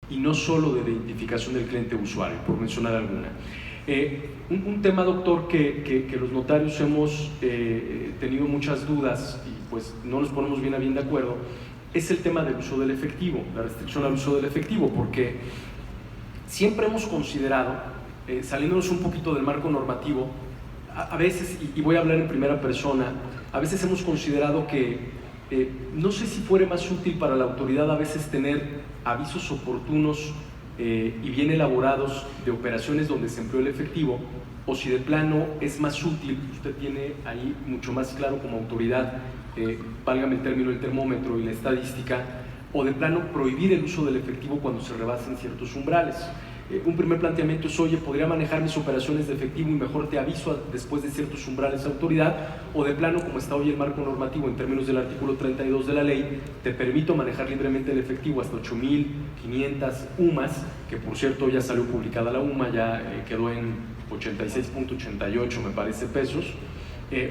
y no solo de la identificación del cliente usuario, por mencionar alguna. Un tema, doctor, que los notarios hemos tenido muchas dudas y pues no nos ponemos bien de acuerdo, es el tema del uso del efectivo, la restricción al uso del efectivo, porque siempre hemos considerado, saliéndonos un poquito del marco normativo, a veces, y voy a hablar en primera persona, a veces hemos considerado que no sé si fuera más útil para la autoridad a veces tener avisos oportunos y bien elaborados de operaciones donde se empleó el efectivo, o si de plano es más útil, usted tiene ahí mucho más claro como autoridad, válgame el término, el termómetro y la estadística, o de plano prohibir el uso del efectivo cuando se rebasen ciertos umbrales. Un primer planteamiento es, oye, podría manejar mis operaciones de efectivo y mejor te aviso después de ciertos umbrales de autoridad, o de plano, como está hoy el marco normativo en términos del artículo 32 de la ley, te permito manejar libremente el efectivo hasta 8.500 UMAS, que por cierto ya salió publicada la UMA, ya quedó en 86.88 me parece pesos,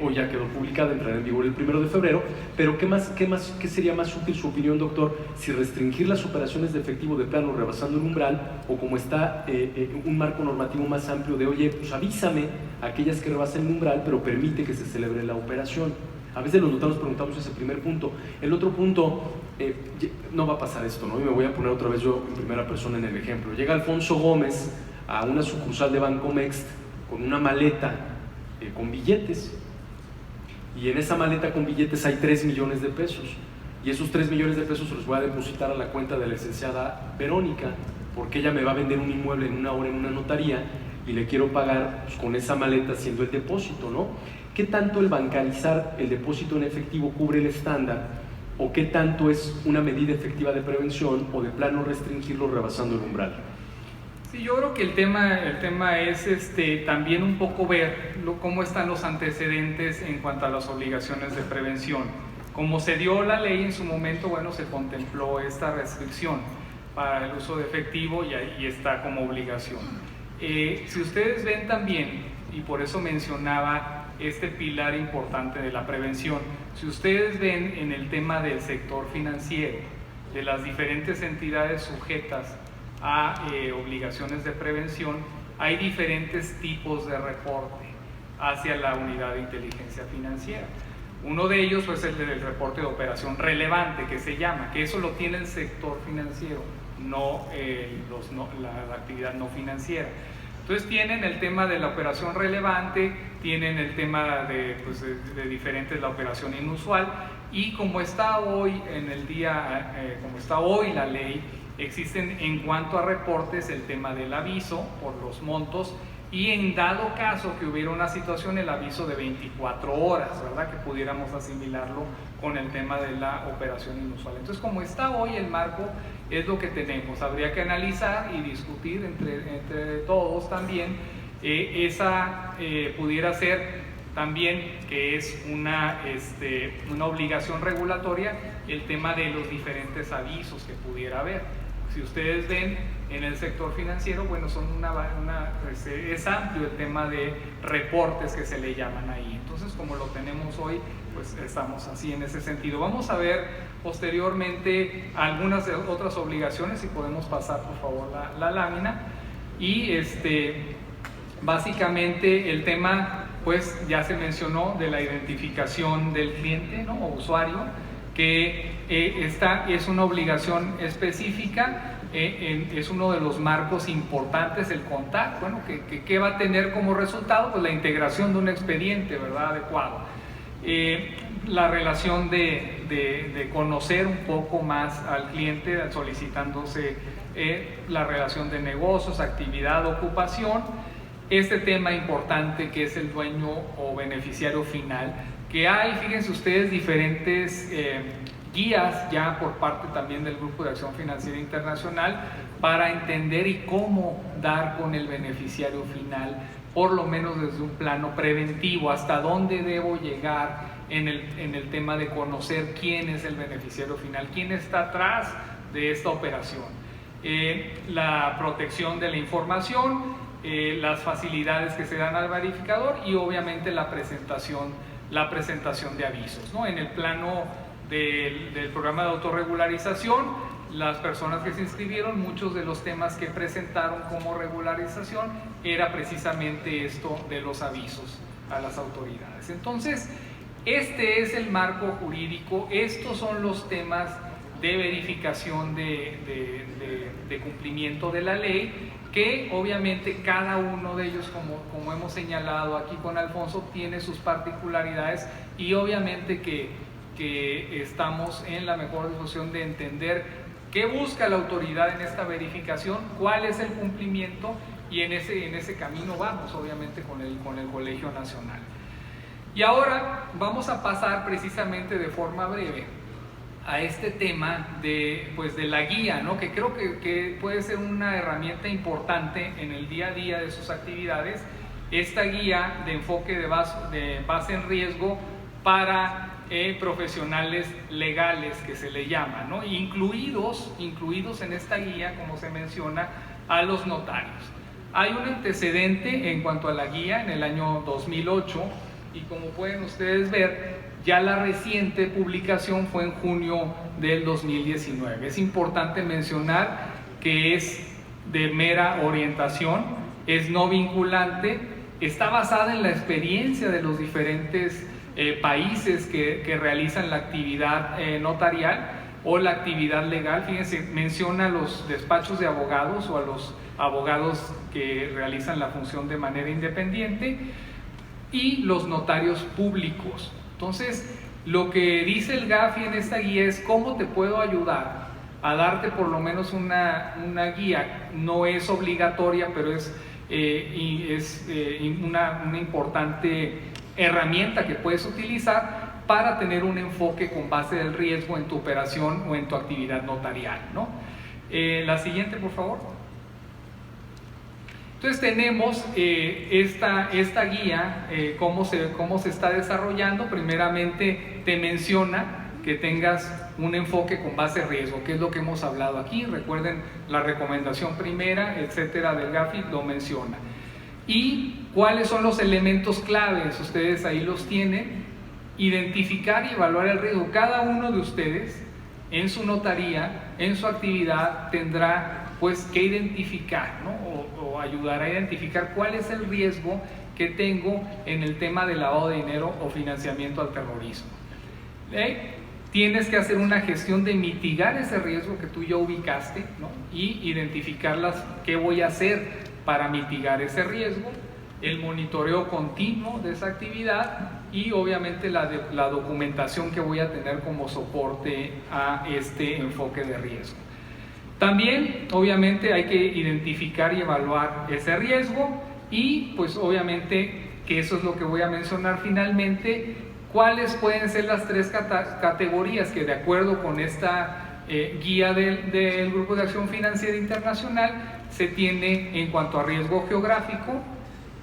o ya quedó publicada, entrará en vigor el 1 de febrero, pero ¿qué sería más útil su opinión, doctor? Si restringir las operaciones de efectivo de plano rebasando el umbral, o como está un marco normativo más amplio de, oye, pues avísame aquellas que rebasen el umbral, pero permite que se celebre la operación. A veces los notarios preguntamos ese primer punto. El otro punto, no va a pasar esto, ¿no? Y me voy a poner otra vez yo en primera persona en el ejemplo. Llega Alfonso Gómez a una sucursal de Bancomext con una maleta con billetes, y en esa maleta con billetes hay 3 millones de pesos, y esos 3 millones de pesos se los voy a depositar a la cuenta de la licenciada Verónica, porque ella me va a vender un inmueble en una hora en una notaría y le quiero pagar pues, con esa maleta haciendo el depósito, ¿no? ¿Qué tanto el bancarizar el depósito en efectivo cubre el estándar, o qué tanto es una medida efectiva de prevención, o de plano restringirlo rebasando el umbral? Sí, yo creo que el tema es también un poco ver cómo están los antecedentes en cuanto a las obligaciones de prevención. Como se dio la ley en su momento, bueno, se contempló esta restricción para el uso de efectivo y ahí está como obligación. Si ustedes ven también, y por eso mencionaba este pilar importante de la prevención, si ustedes ven en el tema del sector financiero, de las diferentes entidades sujetas a obligaciones de prevención, hay diferentes tipos de reporte hacia la unidad de inteligencia financiera. Uno de ellos es el del reporte de operación relevante, que se llama, que eso lo tiene el sector financiero, no la actividad no financiera. Entonces tienen el tema de la operación relevante, tienen el tema de diferentes, la operación inusual, y como está hoy como está hoy la ley, existen en cuanto a reportes el tema del aviso por los montos, y en dado caso que hubiera una situación, el aviso de 24 horas, ¿verdad? Que pudiéramos asimilarlo con el tema de la operación inusual. Entonces, como está hoy el marco, es lo que tenemos. Habría que analizar y discutir entre todos también. Pudiera ser también, que es una obligación regulatoria, el tema de los diferentes avisos que pudiera haber. Si ustedes ven en el sector financiero, bueno, es amplio el tema de reportes que se le llaman ahí. Entonces, como lo tenemos hoy, pues estamos así en ese sentido. Vamos a ver posteriormente algunas de otras obligaciones, si podemos pasar por favor la lámina. Y básicamente el tema, pues ya se mencionó, de la identificación del cliente, ¿no? O usuario, que esta es una obligación específica, es uno de los marcos importantes, el CONTAC. Bueno, ¿qué va a tener como resultado? Pues la integración de un expediente, ¿verdad?, adecuado. La relación de conocer un poco más al cliente, solicitándose la relación de negocios, actividad, ocupación. Este tema importante que es el dueño o beneficiario final, que hay, fíjense ustedes, diferentes guías ya por parte también del Grupo de Acción Financiera Internacional para entender y cómo dar con el beneficiario final, por lo menos desde un plano preventivo, hasta dónde debo llegar en el tema de conocer quién es el beneficiario final, quién está atrás de esta operación. La protección de la información, las facilidades que se dan al verificador y obviamente la presentación de avisos, ¿no? En el plano del programa de autorregularización, las personas que se inscribieron, muchos de los temas que presentaron como regularización era precisamente esto de los avisos a las autoridades. Entonces, este es el marco jurídico, estos son los temas de verificación de cumplimiento de la ley, que obviamente cada uno de ellos, como hemos señalado aquí con Alfonso, tiene sus particularidades y obviamente que estamos en la mejor disposición de entender qué busca la autoridad en esta verificación, cuál es el cumplimiento, y en ese camino vamos obviamente con el Colegio Nacional. Y ahora vamos a pasar precisamente de forma breve a este tema de la guía, ¿no? Que creo que puede ser una herramienta importante en el día a día de sus actividades, esta guía de enfoque de base en riesgo para profesionales legales, que se le llama, ¿no? Incluidos en esta guía, como se menciona, a los notarios. Hay un antecedente en cuanto a la guía en el año 2008 y como pueden ustedes ver, ya la reciente publicación fue en junio del 2019. Es importante mencionar que es de mera orientación, es no vinculante, está basada en la experiencia de los diferentes países que realizan la actividad notarial o la actividad legal. Fíjense, menciona a los despachos de abogados o a los abogados que realizan la función de manera independiente y los notarios públicos. Entonces, lo que dice el GAFI en esta guía es cómo te puedo ayudar a darte por lo menos una guía. No es obligatoria, pero es una importante herramienta que puedes utilizar para tener un enfoque con base del riesgo en tu operación o en tu actividad notarial, ¿no? La siguiente, por favor. Entonces tenemos esta guía, cómo se está desarrollando. Primeramente te menciona que tengas un enfoque con base en riesgo, que es lo que hemos hablado aquí. Recuerden la recomendación primera, etcétera, del GAFI lo menciona. Y cuáles son los elementos claves, ustedes ahí los tienen. Identificar y evaluar el riesgo. Cada uno de ustedes en su notaría, en su actividad, tendrá pues que identificar, ¿no? o ayudar a identificar cuál es el riesgo que tengo en el tema de lavado de dinero o financiamiento al terrorismo. Tienes que hacer una gestión de mitigar ese riesgo que tú ya ubicaste, ¿no? Y identificar qué voy a hacer para mitigar ese riesgo, el monitoreo continuo de esa actividad y obviamente la documentación que voy a tener como soporte a este enfoque de riesgo. También obviamente hay que identificar y evaluar ese riesgo y pues obviamente, que eso es lo que voy a mencionar finalmente, cuáles pueden ser las tres categorías que de acuerdo con esta guía del Grupo de Acción Financiera Internacional se tiene en cuanto a riesgo geográfico,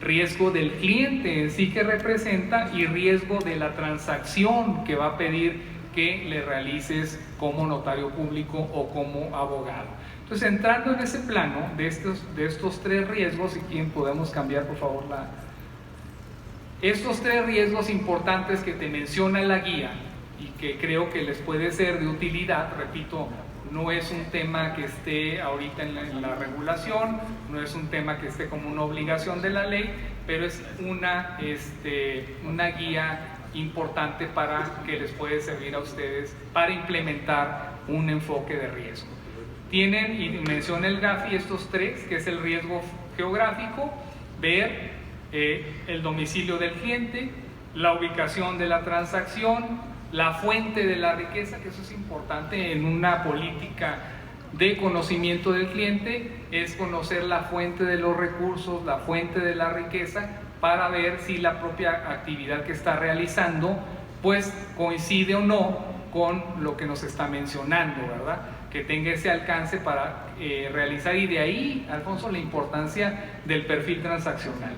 riesgo del cliente en sí que representa y riesgo de la transacción que va a pedir que le realices como notario público o como abogado. Entonces, entrando en ese plano de estos tres riesgos, y quien podemos cambiar por favor estos tres riesgos importantes que te menciona la guía y que creo que les puede ser de utilidad. Repito, no es un tema que esté ahorita en la regulación, no es un tema que esté como una obligación de la ley, pero es una guía importante para que les puede servir a ustedes para implementar un enfoque de riesgo. Tienen, y menciona el GAFI, estos tres, que es el riesgo geográfico, ver el domicilio del cliente, la ubicación de la transacción, la fuente de la riqueza, que eso es importante en una política de conocimiento del cliente, es conocer la fuente de los recursos, la fuente de la riqueza, para ver si la propia actividad que está realizando pues coincide o no con lo que nos está mencionando, ¿verdad? Que tenga ese alcance para realizar, y de ahí, Alfonso, la importancia del perfil transaccional.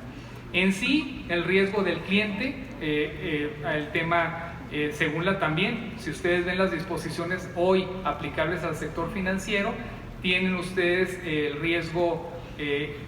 En sí, el riesgo del cliente, el tema, según también, si ustedes ven las disposiciones hoy aplicables al sector financiero, tienen ustedes el riesgo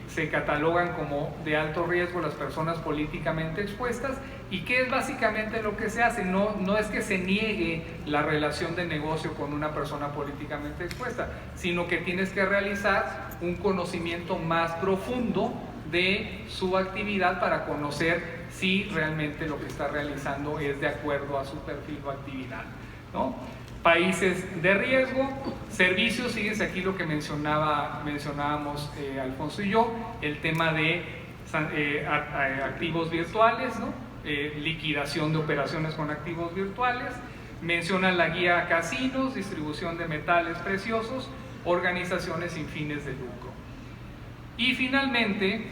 se catalogan como de alto riesgo las personas políticamente expuestas. ¿Y qué es básicamente lo que se hace? No es que se niegue la relación de negocio con una persona políticamente expuesta, sino que tienes que realizar un conocimiento más profundo de su actividad para conocer si realmente lo que está realizando es de acuerdo a su perfil o actividad, ¿no? Países de riesgo, servicios, fíjense aquí lo que mencionábamos Alfonso y yo, el tema de activos virtuales, ¿no? Liquidación de operaciones con activos virtuales, menciona la guía a casinos, distribución de metales preciosos, organizaciones sin fines de lucro. Y finalmente,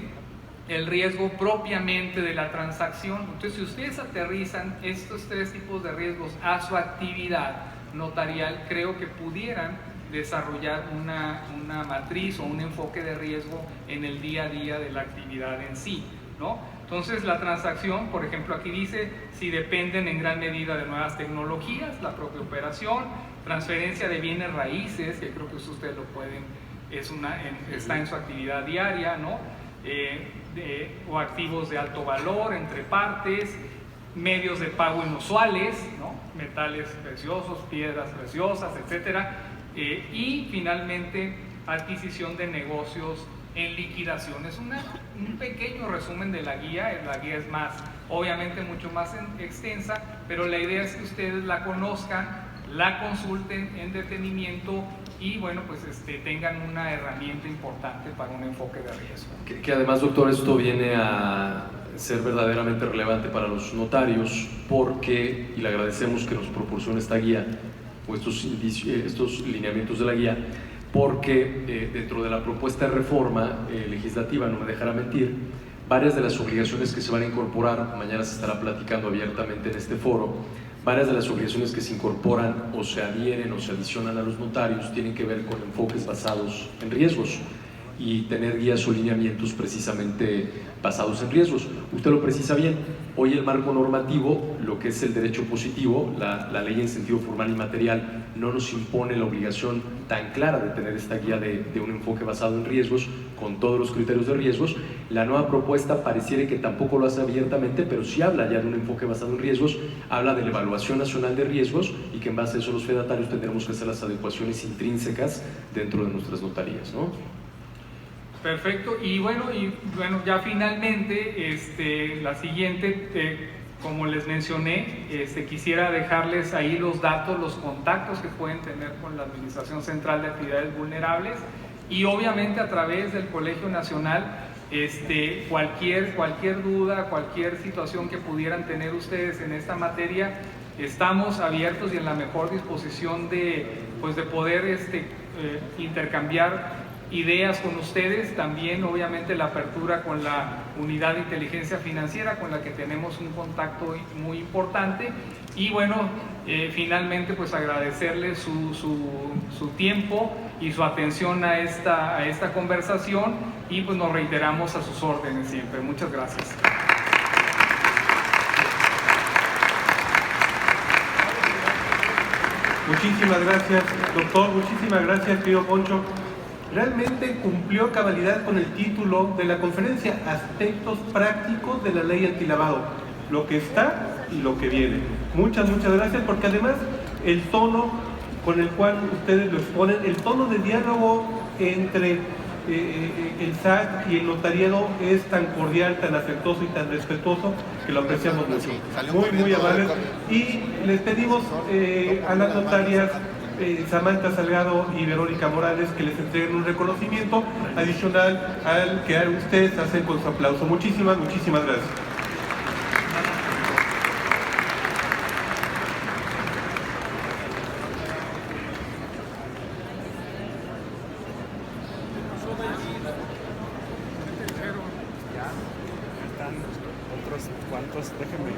el riesgo propiamente de la transacción. Entonces, si ustedes aterrizan estos tres tipos de riesgos a su actividad notarial, creo que pudieran desarrollar una matriz o un enfoque de riesgo en el día a día de la actividad en sí, ¿no? Entonces, la transacción, por ejemplo, aquí dice si dependen en gran medida de nuevas tecnologías, la propia operación, transferencia de bienes raíces, que creo que ustedes lo pueden, está en su actividad diaria, ¿no? O activos de alto valor entre partes, medios de pago inusuales, ¿no? Metales preciosos, piedras preciosas, etcétera, y finalmente adquisición de negocios en liquidación. Es un pequeño resumen de la guía es obviamente mucho más extensa, pero la idea es que ustedes la conozcan, la consulten en detenimiento y bueno, pues tengan una herramienta importante para un enfoque de riesgo. Que además, doctor, esto viene a ser verdaderamente relevante para los notarios porque, y le agradecemos que nos proporcione esta guía o estos lineamientos de la guía, porque dentro de la propuesta de reforma legislativa, no me dejará mentir, varias de las obligaciones que se van a incorporar, mañana se estará platicando abiertamente en este foro, varias de las obligaciones que se incorporan o se adhieren o se adicionan a los notarios tienen que ver con enfoques basados en riesgos y tener guías o lineamientos precisamente basados en riesgos. Usted lo precisa bien, hoy el marco normativo, lo que es el derecho positivo, la ley en sentido formal y material, no nos impone la obligación tan clara de tener esta guía de un enfoque basado en riesgos, con todos los criterios de riesgos. La nueva propuesta pareciera que tampoco lo hace abiertamente, pero sí habla ya de un enfoque basado en riesgos, habla de la evaluación nacional de riesgos y que en base a eso los fedatarios tendremos que hacer las adecuaciones intrínsecas dentro de nuestras notarías, ¿no? Perfecto, y bueno, ya finalmente, la siguiente, como les mencioné, quisiera dejarles ahí los datos, los contactos que pueden tener con la Administración Central de Actividades Vulnerables y obviamente a través del Colegio Nacional, cualquier duda, cualquier situación que pudieran tener ustedes en esta materia, estamos abiertos y en la mejor disposición de poder intercambiar ideas con ustedes. También obviamente la apertura con la unidad de inteligencia financiera con la que tenemos un contacto muy importante y bueno, finalmente pues agradecerles su tiempo y su atención a esta conversación y pues nos reiteramos a sus órdenes siempre. Muchas gracias. Muchísimas gracias, doctor. Muchísimas gracias, querido Poncho. Realmente cumplió a cabalidad con el título de la conferencia, Aspectos Prácticos de la Ley Antilavado, lo que está y lo que viene. Muchas gracias, porque además el tono con el cual ustedes lo exponen, el tono de diálogo entre el SAT y el notariado es tan cordial, tan afectuoso y tan respetuoso que lo apreciamos mucho. Muy amables. Y les pedimos a las notarias Samantha Salgado y Verónica Morales que les entreguen un reconocimiento adicional al que ustedes hacen con su aplauso. Muchísimas gracias. Ya están otros cuantos, déjenme.